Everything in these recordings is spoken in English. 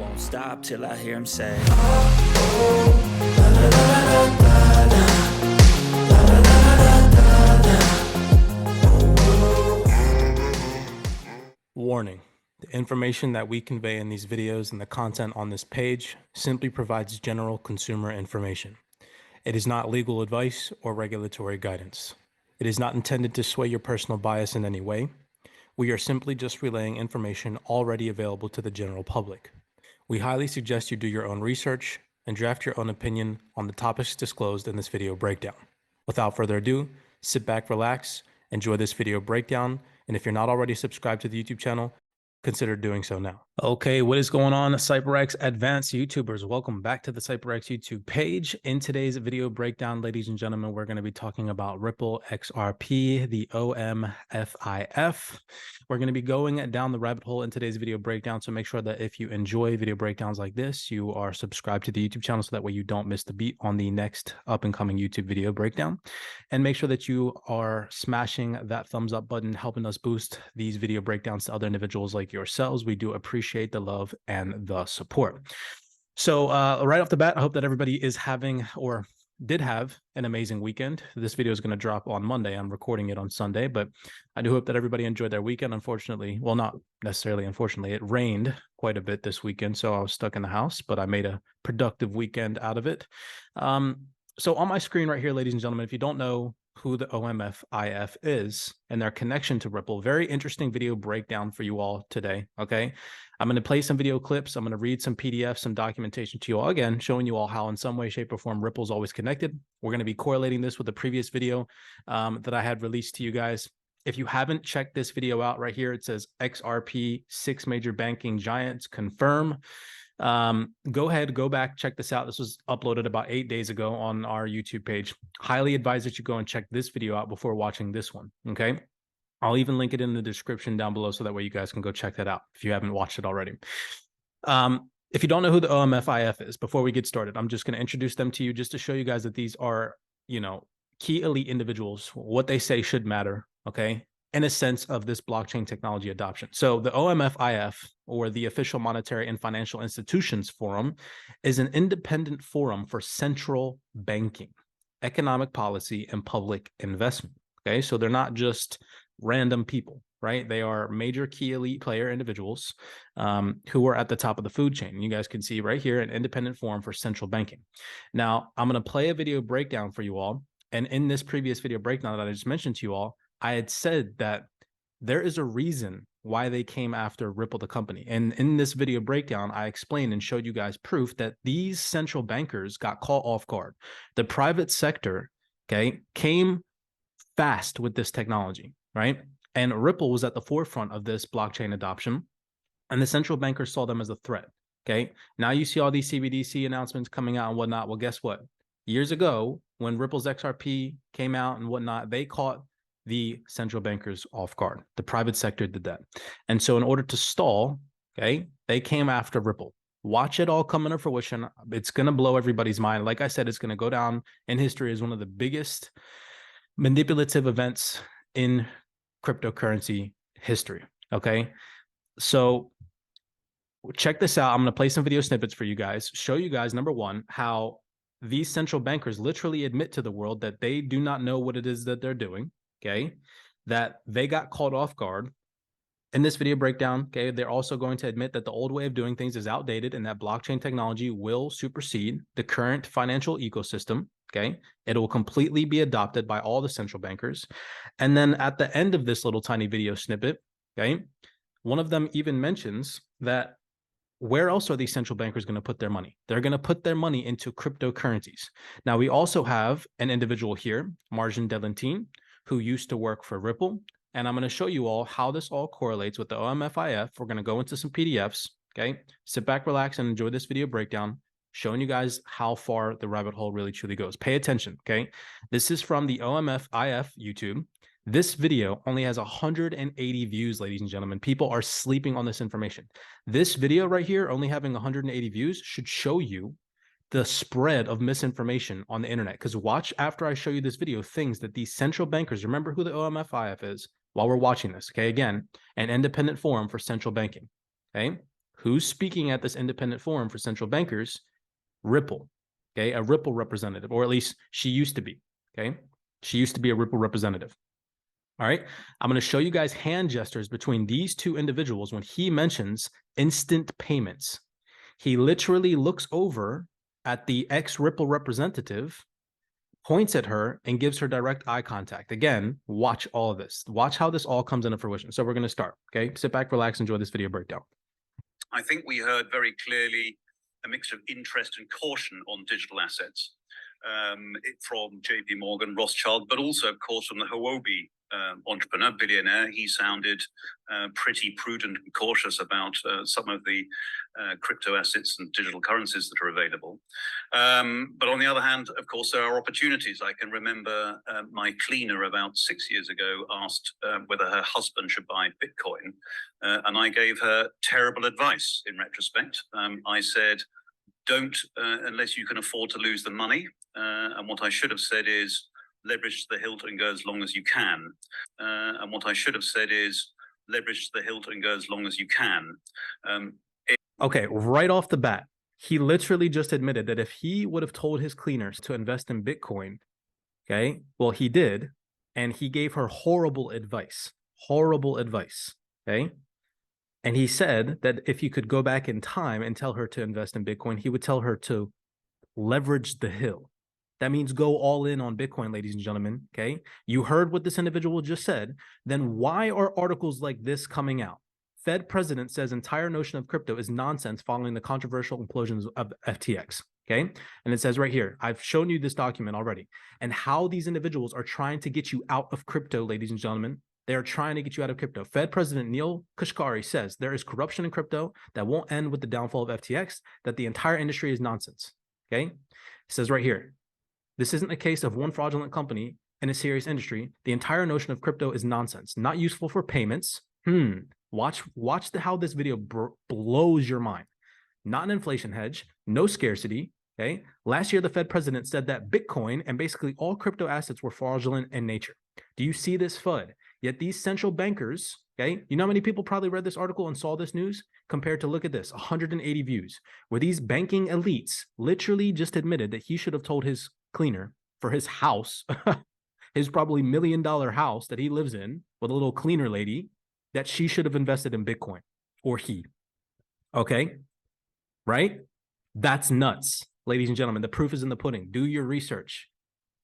won't stop till I hear him say, Warning: the information that we convey in these videos and the content on this page simply provides general consumer information. It is not legal advice or regulatory guidance. It is not intended to sway your personal bias in any way. We are simply just relaying information already available to the general public. We highly suggest you do your own research and draft your own opinion on the topics disclosed in this video breakdown. Without further ado, sit back, relax, enjoy this video breakdown, and if you're not already subscribed to the YouTube channel, consider doing so now. Okay, what is going on, CYPRX advanced YouTubers? Welcome back to the CYPRX YouTube page. In today's video breakdown, ladies and gentlemen, we're going to be talking about Ripple XRP, the OMFIF. We're going to be going down the rabbit hole in today's video breakdown, so make sure that if you enjoy video breakdowns like this, you are subscribed to the YouTube channel so that way you don't miss the beat on the next up-and-coming YouTube video breakdown. And make sure that you are smashing that thumbs up button, helping us boost these video breakdowns to other individuals like yourselves. We do appreciate the love and the support. So right off the bat, I hope that everybody is having or did have an amazing weekend. This video is going to drop on Monday. I'm recording it on Sunday, but I do hope that everybody enjoyed their weekend. Unfortunately, well, not necessarily unfortunately, it rained quite a bit this weekend, so I was stuck in the house, but I made a productive weekend out of it. So on my screen right here, ladies and gentlemen, if you don't know who the OMFIF is and their connection to Ripple, very interesting video breakdown for you all today, okay? I'm going to play some video clips. I'm going to read some PDFs, some documentation to you all, again, showing you all how in some way, shape, or form Ripple is always connected. We're going to be correlating this with the previous video that I had released to you guys. If you haven't checked this video out right here, it says XRP, 6 major banking giants confirm. Go ahead, go back, check this out. This was uploaded about 8 days ago on our YouTube page. Highly advise that you go and check this video out before watching this one, okay? I'll even link it in the description down below so that way you guys can go check that out if you haven't watched it already. If you don't know who the OMFIF is, before we get started, I'm just going to introduce them to you just to show you guys that these are, you know, key elite individuals. What they say should matter, okay, in a sense of this blockchain technology adoption. So the OMFIF, or the Official Monetary and Financial Institutions Forum, is an independent forum for central banking, economic policy, and public investment, okay? So they're not just random people, right? They are major key elite player individuals who are at the top of the food chain. You guys can see right here an independent forum for central banking. Now, I'm going to play a video breakdown for you all. And in this previous video breakdown that I just mentioned to you all, I had said that there is a reason why they came after Ripple, the company. And in this video breakdown, I explained and showed you guys proof that these central bankers got caught off guard. The private sector, okay, came fast with this technology, right? And Ripple was at the forefront of this blockchain adoption, and the central bankers saw them as a threat, okay? Now you see all these CBDC announcements coming out and whatnot. Well, guess what? Years ago, when Ripple's XRP came out and whatnot, they caught the central bankers off guard. The private sector did that. And so in order to stall, okay, they came after Ripple. Watch it all come into fruition. It's going to blow everybody's mind. Like I said, it's going to go down in history as one of the biggest manipulative events in cryptocurrency history, okay? So check this out. I'm going to play some video snippets for you guys, show you guys, number one, how these central bankers literally admit to the world that they do not know what it is that they're doing, okay, that they got caught off guard. In this video breakdown, okay, they're also going to admit that the old way of doing things is outdated and that blockchain technology will supersede the current financial ecosystem, okay? It will completely be adopted by all the central bankers. And then at the end of this little tiny video snippet, okay, one of them even mentions that where else are these central bankers going to put their money? They're going to put their money into cryptocurrencies. Now, we also have an individual here, Margin Delantine, who used to work for Ripple. And I'm going to show you all how this all correlates with the OMFIF. We're going to go into some PDFs, okay? Sit back, relax, and enjoy this video breakdown, showing you guys how far the rabbit hole really truly goes. Pay attention, okay? This is from the OMFIF YouTube. This video only has 180 views, ladies and gentlemen. People are sleeping on this information. This video right here, only having 180 views, should show you the spread of misinformation on the internet. Because watch after I show you this video, things that these central bankers, remember who the OMFIF is while we're watching this, okay? Again, an independent forum for central banking, okay? Who's speaking at this independent forum for central bankers? Ripple, okay? A Ripple representative, or at least she used to be, okay? She used to be a Ripple representative. All right, I'm going to show you guys hand gestures between these two individuals when he mentions instant payments. He literally looks over at the ex-Ripple representative, points at her, and gives her direct eye contact. Again, watch all of this. Watch how this all comes into fruition. So we're going to start, okay? Sit back, relax, enjoy this video breakdown. I think we heard very clearly a mix of interest and caution on digital assets from JP Morgan, Rothschild, but also, of course, from the Huobi entrepreneur, billionaire. He sounded pretty prudent and cautious about some of the crypto assets and digital currencies that are available. But on the other hand, of course, there are opportunities. I can remember my cleaner about 6 years ago asked whether her husband should buy Bitcoin. And I gave her terrible advice in retrospect. I said, don't unless you can afford to lose the money. And what I should have said is, leverage to the hilt and go as long as you can. And what I should have said is, leverage to the hilt and go as long as you can. Okay, right off the bat, he literally just admitted that if he would have told his cleaners to invest in Bitcoin, okay, well, he did, and he gave her horrible advice, okay? And he said that if he could go back in time and tell her to invest in Bitcoin, he would tell her to leverage the hill. That means go all in on Bitcoin, ladies and gentlemen, okay? You heard what this individual just said. Then why are articles like this coming out? Fed president says entire notion of crypto is nonsense following the controversial implosions of FTX, okay? And it says right here, I've shown you this document already, and how these individuals are trying to get you out of crypto, ladies and gentlemen. They are trying to get you out of crypto. Fed President Neil Kashkari says there is corruption in crypto that won't end with the downfall of FTX, that the entire industry is nonsense, okay? It says right here, this isn't a case of one fraudulent company in a serious industry. The entire notion of crypto is nonsense, not useful for payments. Watch how this video blows your mind. Not an inflation hedge, no scarcity, okay? Last year, the Fed president said that Bitcoin and basically all crypto assets were fraudulent in nature. Do you see this FUD? Yet these central bankers, okay? You know how many people probably read this article and saw this news? Compared to, look at this, 180 views, where these banking elites literally just admitted that he should have told his cleaner for his house, his probably $1 million house that he lives in with a little cleaner lady, that she should have invested in Bitcoin, or he, okay? Right? That's nuts, ladies and gentlemen. The proof is in the pudding. Do your research.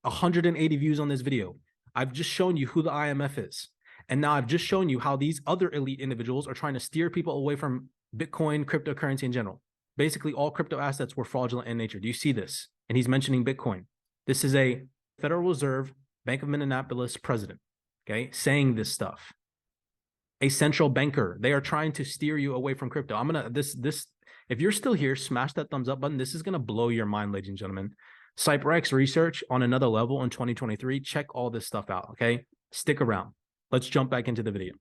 180 views on this video. I've just shown you who the IMF is. And now I've just shown you how these other elite individuals are trying to steer people away from Bitcoin, cryptocurrency in general. Basically, all crypto assets were fraudulent in nature. Do you see this? And he's mentioning Bitcoin. This is a Federal Reserve, Bank of Minneapolis president, okay, saying this stuff. A central banker. They are trying to steer you away from crypto. If you're still here, smash that thumbs up button. This is going to blow your mind, ladies and gentlemen. CYPRX research on another level in 2023. Check all this stuff out, okay? Stick around. Let's jump back into the video.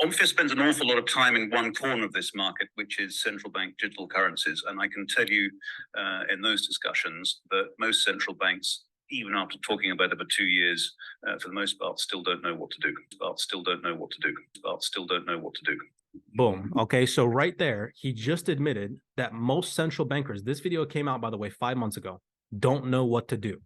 OMFIS spends an awful lot of time in one corner of this market, which is central bank digital currencies. And I can tell you in those discussions that most central banks, even after talking about it for 2 years, for the most part, still don't know what to do. Boom. Okay, so right there, he just admitted that most central bankers, this video came out, by the way, 5 months ago, don't know what to do.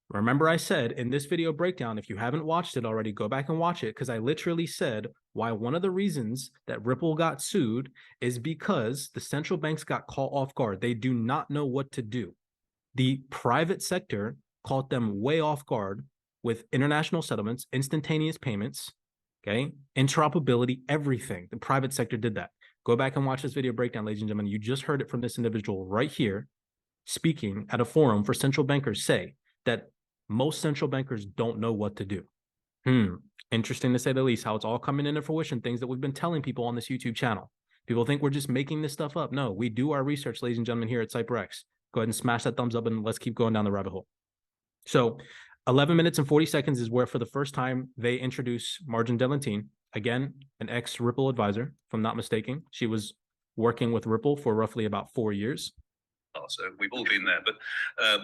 Remember I said in this video breakdown, if you haven't watched it already, go back and watch it, because I literally said why one of the reasons that Ripple got sued is because the central banks got caught off guard. They do not know what to do. The private sector caught them way off guard with international settlements, instantaneous payments, okay, interoperability, everything. The private sector did that. Go back and watch this video breakdown, ladies and gentlemen. You just heard it from this individual right here, speaking at a forum for central bankers, say that most central bankers don't know what to do. Interesting to say the least, how it's all coming into fruition, things that we've been telling people on this YouTube channel. People think we're just making this stuff up. No, we do our research, ladies and gentlemen, here at CYPRX. Go ahead and smash that thumbs up and let's keep going down the rabbit hole. So 11 minutes and 40 seconds is where for the first time they introduce Margin Delantine, again, an ex-Ripple advisor, if I'm not mistaken. She was working with Ripple for roughly about 4 years. So we've all been there. But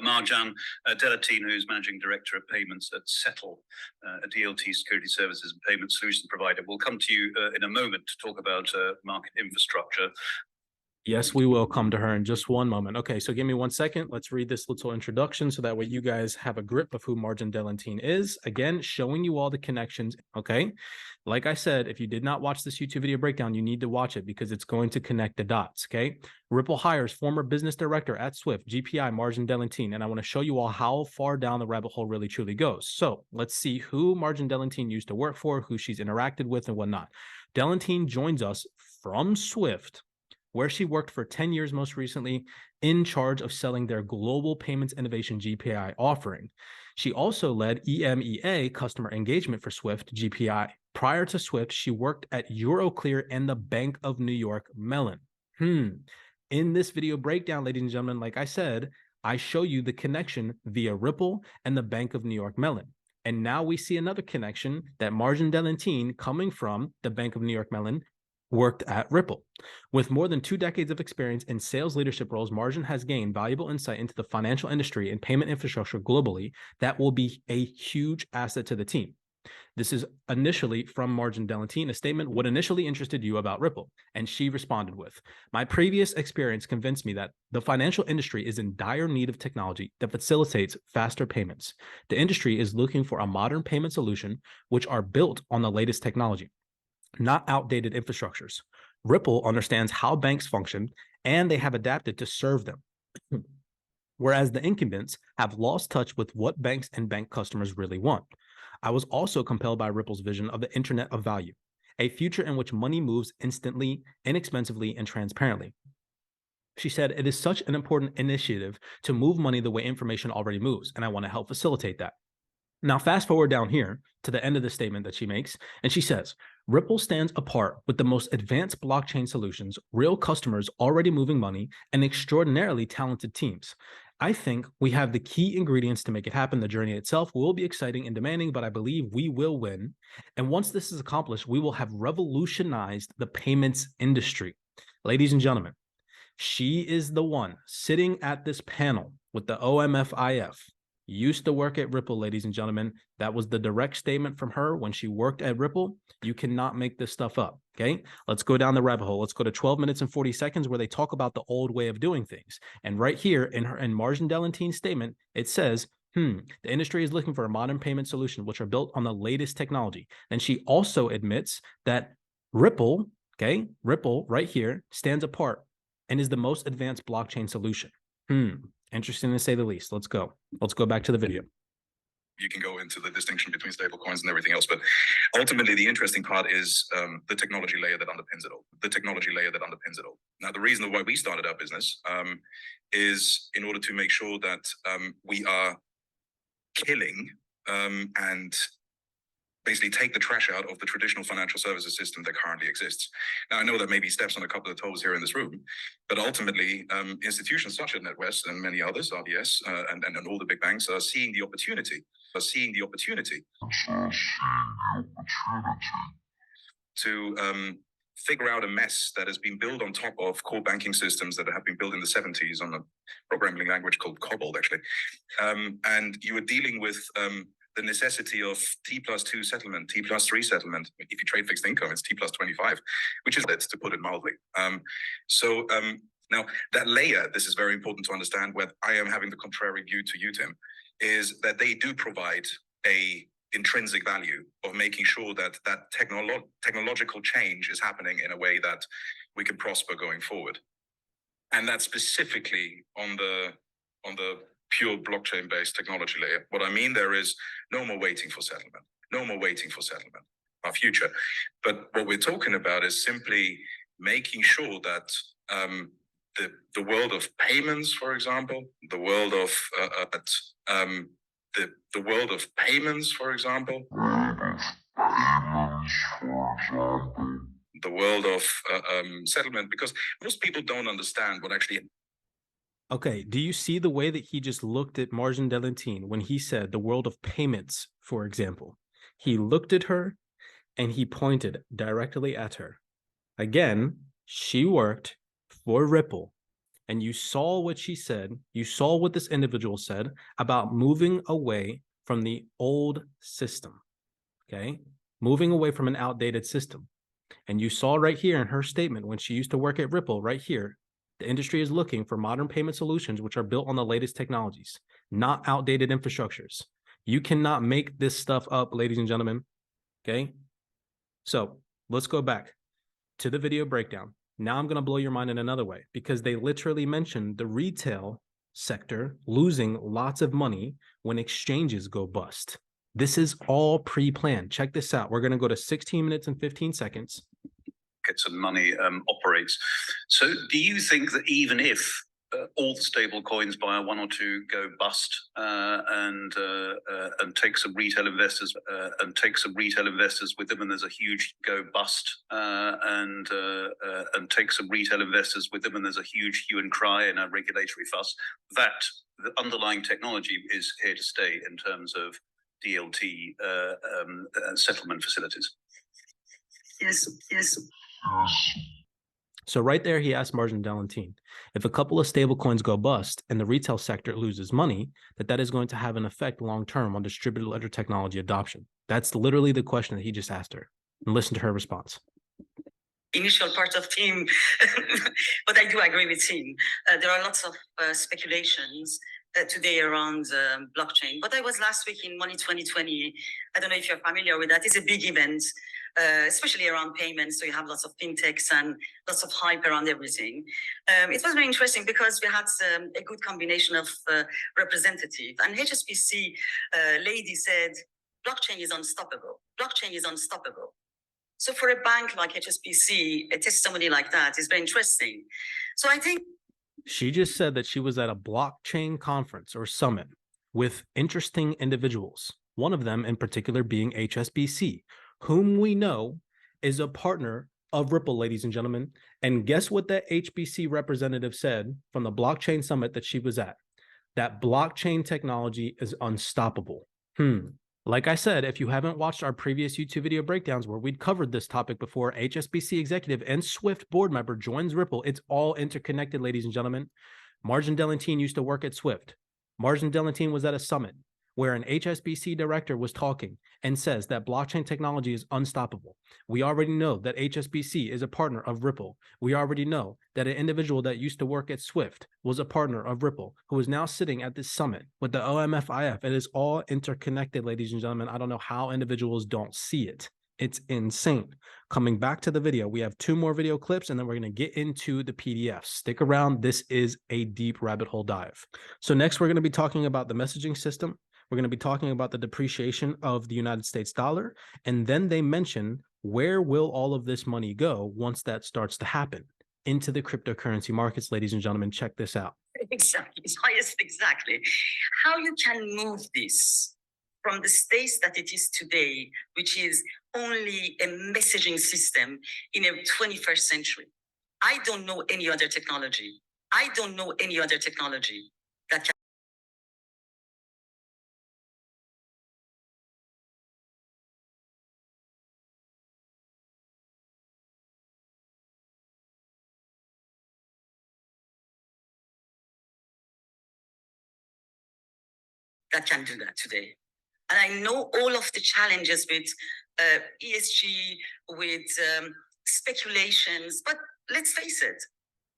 Marjan Delatine, who's Managing Director of Payments at Settle, a DLT security services and payment solution provider, will come to you in a moment to talk about market infrastructure. Yes, we will come to her in just one moment. Okay, so give me 1 second. Let's read this little introduction so that way you guys have a grip of who Marjan Delatine is. Again, showing you all the connections, okay? Like I said, if you did not watch this YouTube video breakdown, you need to watch it because it's going to connect the dots, okay? Ripple hires former business director at Swift, GPI, Marjan Delatine, and I want to show you all how far down the rabbit hole really truly goes. So let's see who Marjan Delatine used to work for, who she's interacted with, and whatnot. Delatine joins us from Swift, where she worked for 10 years most recently, in charge of selling their global payments innovation GPI offering. She also led EMEA customer engagement for Swift GPI. Prior to Swift, she worked at Euroclear and the Bank of New York Mellon. In this video breakdown, ladies and gentlemen, like I said, I show you the connection via Ripple and the Bank of New York Mellon. And now we see another connection that Marjan Delatine, coming from the Bank of New York Mellon, worked at Ripple. With more than 2 decades of experience in sales leadership roles, Marjan has gained valuable insight into the financial industry and payment infrastructure globally that will be a huge asset to the team. This is initially from Marjan Delatine, a statement, what initially interested you about Ripple? And she responded with, my previous experience convinced me that the financial industry is in dire need of technology that facilitates faster payments. The industry is looking for a modern payment solution which are built on the latest technology, not outdated infrastructures. Ripple understands how banks function, and they have adapted to serve them. Whereas the incumbents have lost touch with what banks and bank customers really want. I was also compelled by Ripple's vision of the Internet of Value, a future in which money moves instantly, inexpensively, and transparently. She said, it is such an important initiative to move money the way information already moves, and I want to help facilitate that. Now, fast forward down here to the end of the statement that she makes, and she says, Ripple stands apart with the most advanced blockchain solutions, real customers already moving money, and extraordinarily talented teams. I think we have the key ingredients to make it happen. The journey itself will be exciting and demanding, but I believe we will win. And once this is accomplished, we will have revolutionized the payments industry. Ladies and gentlemen, she is the one sitting at this panel with the OMFIF. Used to work at Ripple, ladies and gentlemen. That was the direct statement from her when she worked at Ripple. You cannot make this stuff up, okay? Let's go down the rabbit hole. Let's go to 12 minutes and 40 seconds where they talk about the old way of doing things. And right here in Marjan Delatine's statement, it says, the industry is looking for a modern payment solution which are built on the latest technology. And she also admits that Ripple, okay, Ripple right here stands apart and is the most advanced blockchain solution. Interesting to say the least. Let's go. Let's go back to the video. You can go into the distinction between stable coins and everything else, but ultimately the interesting part is the technology layer that underpins it all. The technology layer that underpins it all. Now, the reason why we started our business is in order to make sure that we are killing and basically take the trash out of the traditional financial services system that currently exists. Now, I know that maybe steps on a couple of toes here in this room, but ultimately, institutions such as NetWest and many others, RBS, and all the big banks are seeing the opportunity, to figure out a mess that has been built on top of core banking systems that have been built in the 70s on a programming language called COBOL, actually. And you are dealing with the necessity of T+2 settlement, T+3 settlement. If you trade fixed income, it's T+25, which is, to put it mildly. Now that layer, this is very important to understand, where I am having the contrary view to you, Tim, is that they do provide a intrinsic value of making sure that technological change is happening in a way that we can prosper going forward. And that's specifically on the pure blockchain-based technology layer. What I mean there is no more waiting for settlement, our future. But what we're talking about is simply making sure that the world of payments, for example, the world of settlement, because most people don't understand what actually. Okay, do you see the way that he just looked at Marjan Delatine when he said the world of payments, for example? He looked at her and he pointed directly at her. Again, she worked for Ripple and you saw what she said, you saw what this individual said about moving away from the old system, okay? Moving away from an outdated system. And you saw right here in her statement when she used to work at Ripple, right here, the industry is looking for modern payment solutions which are built on the latest technologies, not outdated infrastructures. You cannot make this stuff up, ladies and gentlemen, okay? So let's go back to the video breakdown. Now I'm going to blow your mind in another way, because they literally mentioned the retail sector losing lots of money when exchanges go bust. This is all pre-planned. Check this out. We're going to go to 16 minutes and 15 seconds. And money operates. So do you think that even if all the stable coins by one or two go bust and take some retail investors with them, and there's a huge go bust and take some retail investors with them, and there's a huge hue and cry and a regulatory fuss, that the underlying technology is here to stay in terms of DLT settlement facilities? Yes. So right there, he asked Margin Delantine, if a couple of stable coins go bust and the retail sector loses money, that is going to have an effect long-term on distributed ledger technology adoption. That's literally the question that he just asked her. And listen to her response. Initial part of Tim, but I do agree with him. There are lots of speculations today around blockchain. But I was last week in Money 2020. I don't know if you're familiar with that. It's a big event, especially around payments. So you have lots of fintechs and lots of hype around everything. It was very interesting because we had a good combination of representatives. And HSBC lady said, blockchain is unstoppable. Blockchain is unstoppable. So for a bank like HSBC, a testimony like that is very interesting. So I think she just said that she was at a blockchain conference or summit with interesting individuals, one of them in particular being HSBC, whom we know is a partner of Ripple, ladies and gentlemen. And guess what that HSBC representative said from the blockchain summit that she was at? That blockchain technology is unstoppable. Like I said, if you haven't watched our previous YouTube video breakdowns where we'd covered this topic before, HSBC executive and SWIFT board member joins Ripple. It's all interconnected, ladies and gentlemen. Margin Delantine used to work at SWIFT. Margin Delantine was at a summit where an HSBC director was talking and says that blockchain technology is unstoppable. We already know that HSBC is a partner of Ripple. We already know that an individual that used to work at SWIFT was a partner of Ripple, who is now sitting at this summit with the OMFIF. It is all interconnected, ladies and gentlemen. I don't know how individuals don't see it. It's insane. Coming back to the video, we have 2 more video clips, and then we're going to get into the PDFs. Stick around. This is a deep rabbit hole dive. So next, we're going to be talking about the messaging system. We're going to be talking about the depreciation of the United States dollar. And then they mention, where will all of this money go once that starts to happen? Into the cryptocurrency markets, ladies and gentlemen. Check this out. Exactly. Yes, exactly. How you can move this from the state that it is today, which is only a messaging system in a 21st century. I don't know any other technology. that can do that today. And I know all of the challenges with ESG, with speculations, but let's face it,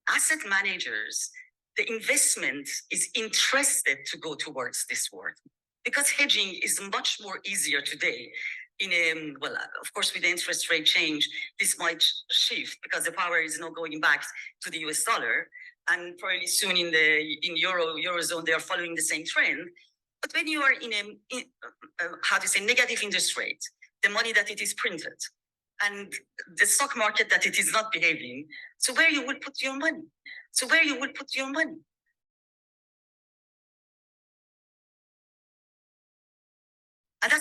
asset managers, the investment is interested to go towards this world because hedging is much more easier today. Of course, with the interest rate change, this might shift because the power is not going back to the US dollar, and probably soon in Eurozone, they are following the same trend. But when you are in negative interest rate, the money that it is printed, and the stock market that it is not behaving, so where you will put your money? And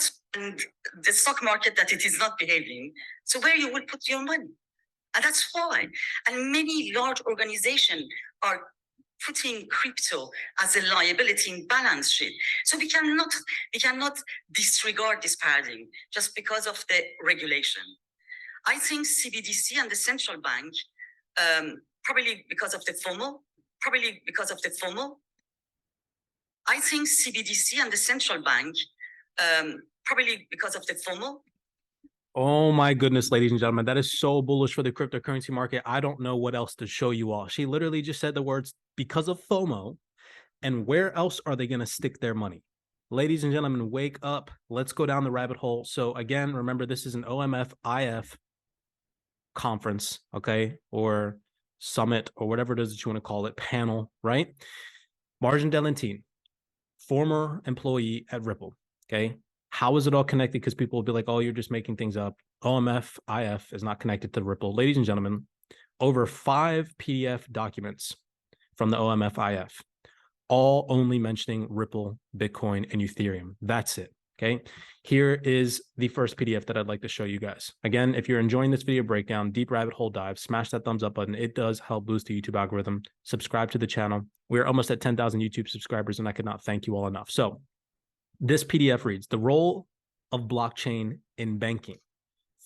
the stock market that it is not behaving, so where you will put your money? And that's why. And many large organizations are putting crypto as a liability in balance sheet. So we cannot disregard this paradigm just because of the regulation. I think CBDC and the central bank, probably because of the FOMO, probably because of the FOMO. I think CBDC and the central bank, probably because of the FOMO. Oh my goodness, ladies and gentlemen, that is so bullish for the cryptocurrency market. I don't know what else to show you all. She literally just said the words because of FOMO. And where else are they going to stick their money? Ladies and gentlemen, wake up. Let's go down the rabbit hole. So again, remember, this is an OMF-IF conference, okay, or summit, or whatever it is that you want to call it, panel, right? Margin Delentine, former employee at Ripple, okay? How is it all connected? Because people will be like, oh, you're just making things up. OMF-IF is not connected to Ripple. Ladies and gentlemen, over 5 PDF documents from the OMF-IF, all only mentioning Ripple, Bitcoin, and Ethereum. That's it. Okay. Here is the first PDF that I'd like to show you guys. Again, if you're enjoying this video breakdown, deep rabbit hole dive, smash that thumbs up button. It does help boost the YouTube algorithm. Subscribe to the channel. We're almost at 10,000 YouTube subscribers, and I could not thank you all enough. So this PDF reads, the role of blockchain in banking,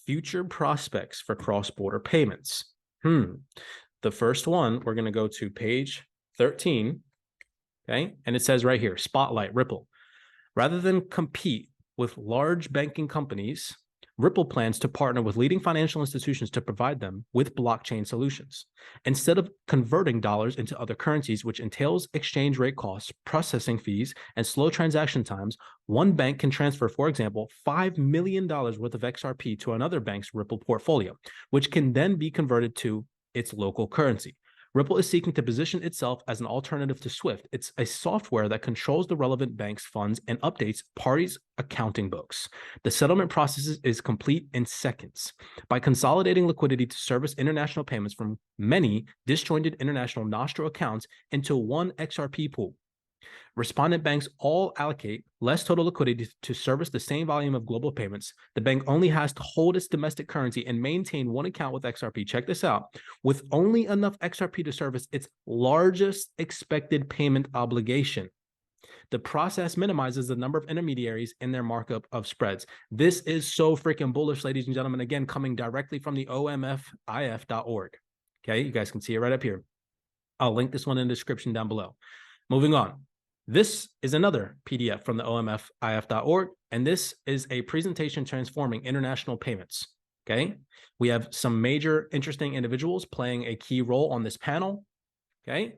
future prospects for cross-border payments. The first one, we're going to go to page 13. Okay. And it says right here, Spotlight, Ripple. Rather than compete with large banking companies, Ripple plans to partner with leading financial institutions to provide them with blockchain solutions. Instead of converting dollars into other currencies, which entails exchange rate costs, processing fees, and slow transaction times, one bank can transfer, for example, $5 million worth of XRP to another bank's Ripple portfolio, which can then be converted to its local currency. Ripple is seeking to position itself as an alternative to SWIFT. It's a software that controls the relevant bank's funds and updates parties' accounting books. The settlement process is complete in seconds. By consolidating liquidity to service international payments from many disjointed international Nostro accounts into one XRP pool, respondent banks all allocate less total liquidity to service the same volume of global payments. The bank only has to hold its domestic currency and maintain one account with XRP. Check this out. With only enough XRP to service its largest expected payment obligation. The process minimizes the number of intermediaries in their markup of spreads. This is so freaking bullish, ladies and gentlemen. Again, coming directly from the omfif.org. Okay, you guys can see it right up here. I'll link this one in the description down below. Moving on. This is another PDF from the omfif.org, and this is a presentation transforming international payments, okay? We have some major interesting individuals playing a key role on this panel, okay?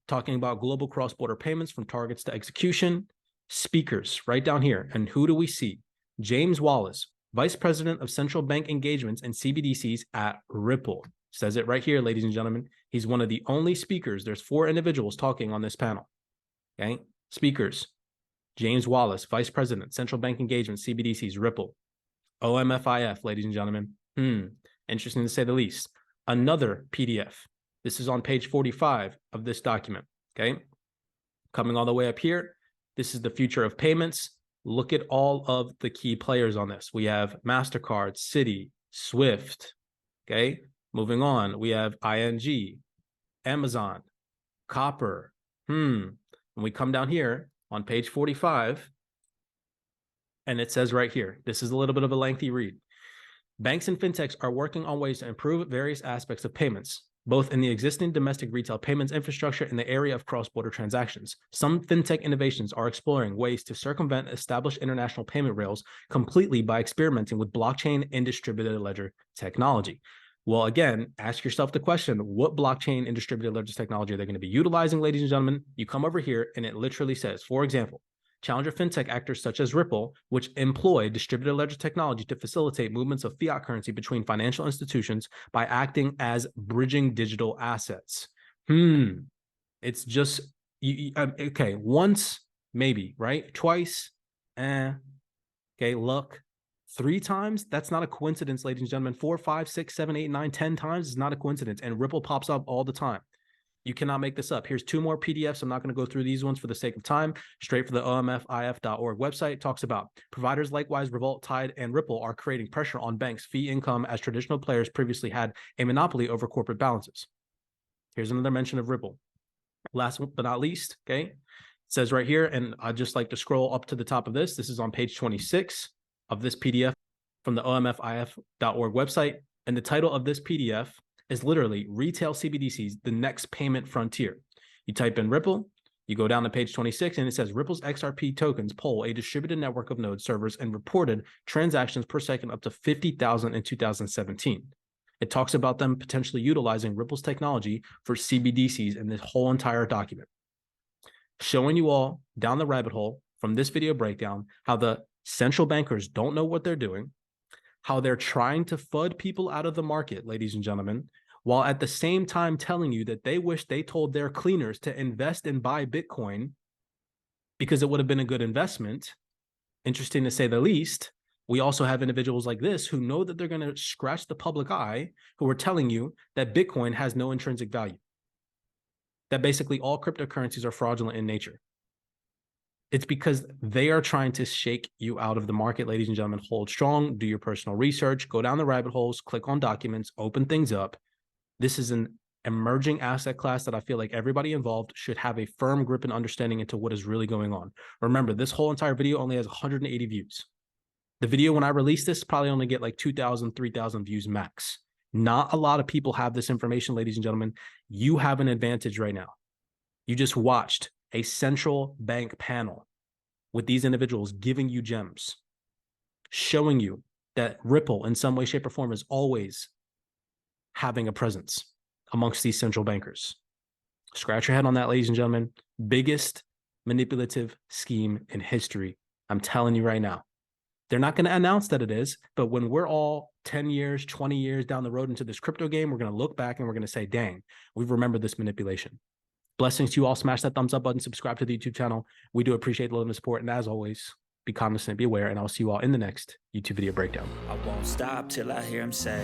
Talking about global cross-border payments from targets to execution. Speakers right down here, and who do we see? James Wallace, Vice President of Central Bank Engagements and CBDCs at Ripple. Says it right here, ladies and gentlemen. He's one of the only speakers. There's 4 individuals talking on this panel, okay? Speakers, James Wallace, Vice President, Central Bank Engagement, CBDCs, Ripple. OMFIF, ladies and gentlemen. Interesting to say the least. Another PDF. This is on page 45 of this document, okay? Coming all the way up here, this is the future of payments. Look at all of the key players on this. We have MasterCard, Citi, Swift, okay? Moving on, we have ING, Amazon, Copper, When we come down here on page 45, and it says right here, this is a little bit of a lengthy read. Banks and fintechs are working on ways to improve various aspects of payments, both in the existing domestic retail payments infrastructure and the area of cross-border transactions. Some fintech innovations are exploring ways to circumvent established international payment rails completely by experimenting with blockchain and distributed ledger technology. Well, again, ask yourself the question, what blockchain and distributed ledger technology are they going to be utilizing, ladies and gentlemen? You come over here and it literally says, for example, challenger fintech actors such as Ripple, which employ distributed ledger technology to facilitate movements of fiat currency between financial institutions by acting as bridging digital assets. It's just, okay, once, maybe, right? Twice, okay, luck. 3 times, that's not a coincidence, ladies and gentlemen. 4, 5, 6, 7, 8, 9, 10 times is not a coincidence. And Ripple pops up all the time. You cannot make this up. Here's 2 more PDFs. I'm not going to go through these ones for the sake of time. Straight for the omfif.org website. It talks about providers likewise, Revolt, Tide, and Ripple are creating pressure on banks' fee income as traditional players previously had a monopoly over corporate balances. Here's another mention of Ripple. Last but not least, okay, it says right here, and I'd just like to scroll up to the top of this. This is on page 26 of this PDF from the omfif.org website. And the title of this PDF is literally Retail CBDCs, the Next Payment Frontier. You type in Ripple, you go down to page 26, and it says Ripple's XRP tokens poll a distributed network of node servers and reported transactions per second up to 50,000 in 2017. It talks about them potentially utilizing Ripple's technology for CBDCs in this whole entire document. Showing you all down the rabbit hole from this video breakdown how the central bankers don't know what they're doing, how they're trying to FUD people out of the market, ladies and gentlemen, while at the same time telling you that they wish they told their cleaners to invest and buy Bitcoin because it would have been a good investment. Interesting to say the least. We also have individuals like this who know that they're going to scratch the public eye, who are telling you that Bitcoin has no intrinsic value, that basically all cryptocurrencies are fraudulent in nature. It's because they are trying to shake you out of the market, ladies and gentlemen. Hold strong, do your personal research, go down the rabbit holes, click on documents, open things up. This is an emerging asset class that I feel like everybody involved should have a firm grip and understanding into what is really going on. Remember, this whole entire video only has 180 views. The video, when I release this, probably only get like 2,000, 3,000 views max. Not a lot of people have this information, ladies and gentlemen. You have an advantage right now. You just watched a central bank panel with these individuals giving you gems, showing you that Ripple in some way, shape, or form is always having a presence amongst these central bankers. Scratch your head on that, ladies and gentlemen. Biggest manipulative scheme in history. I'm telling you right now. They're not going to announce that it is, but when we're all 10 years, 20 years down the road into this crypto game, we're going to look back and we're going to say, dang, we've remembered this manipulation. Blessings to you all. Smash that thumbs up button, subscribe to the YouTube channel. We do appreciate the love and support. And as always, be cognizant, be aware, and I'll see you all in the next YouTube video breakdown. I won't stop till I hear him say